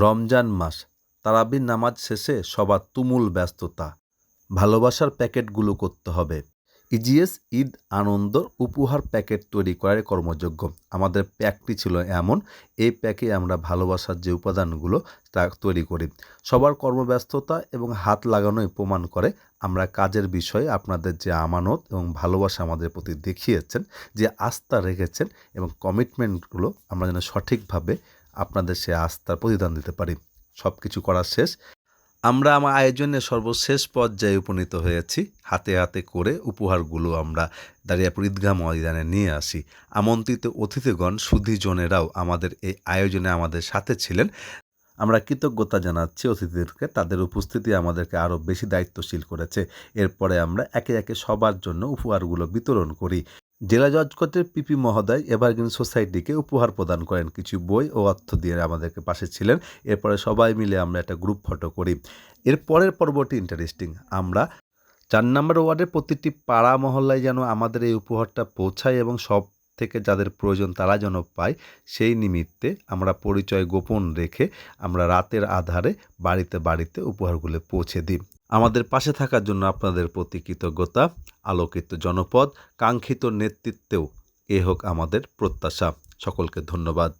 রমজান মাস, তারাবির নামাজ শেষে সবার তুমুল ব্যস্ততা। ভালোবাসার প্যাকেটগুলো করতে হবে। ইজিএস ঈদ আনন্দ উপহার প্যাকেট তৈরি করার কর্মযোগ্য। আমাদের প্যাকটি ছিল এমন, এই প্যাকে আমরা ভালোবাসার যে উপাদানগুলো তা তৈরি করি। সবার কর্মব্যস্ততা এবং হাত লাগানোই প্রমাণ করে আমরা কাজের বিষয়ে আপনাদের যে আমানত এবং ভালোবাসা আমাদের প্রতি দেখিয়েছেন, যে আস্থা রেখেছেন এবং কমিটমেন্টগুলো আমরা যেন সঠিকভাবে আপনাদের সে আস্থার প্রতিদান দিতে পারি। সব কিছু করা শেষ। আমরা আমার আয়োজনের সর্বশেষ পর্যায়ে উপনীত হয়েছি। হাতে হাতে করে উপহারগুলো আমরা দারিয়াপুর ঈদগাহ ময়দানে নিয়ে আসি। আমন্ত্রিত অতিথিগণ, সুধীজনেরাও আমাদের এই আয়োজনে আমাদের সাথে ছিলেন। আমরা কৃতজ্ঞতা জানাচ্ছি অতিথিদেরকে, তাদের উপস্থিতি আমাদেরকে আরও বেশি দায়িত্বশীল করেছে। এরপরে আমরা একে একে সবার জন্য উপহারগুলো বিতরণ করি। জেলা জজ কোর্টের পিপি মহোদয় এভারগ্রিন সোসাইটিকে উপহার প্রদান করেন, কিছু বই ও অর্থ দিয়ে আমাদেরকে পাশে ছিলেন। এরপরে সবাই মিলে আমরা একটা গ্রুপ ফটো করি। এর পরের পর্বটি ইন্টারেস্টিং। আমরা ৪ নম্বর ওয়ার্ডের প্রতিটি পাড়া মহল্লায় যেন আমাদের এই উপহারটা পৌঁছায় এবং সব থেকে যাদের প্রয়োজন তারা যেন পায়, সেই নিমিত্তে আমরা পরিচয় গোপন রেখে আমরা রাতের আধারে বাড়িতে বাড়িতে উপহারগুলো পৌঁছে দিই। আমাদের পাশে থাকার জন্য আপনাদের প্রতি কৃতজ্ঞতা। আলোকিত জনপদ, কাঙ্ক্ষিত নেতৃত্বেও এ হোক আমাদের প্রত্যাশা। সকলকে ধন্যবাদ।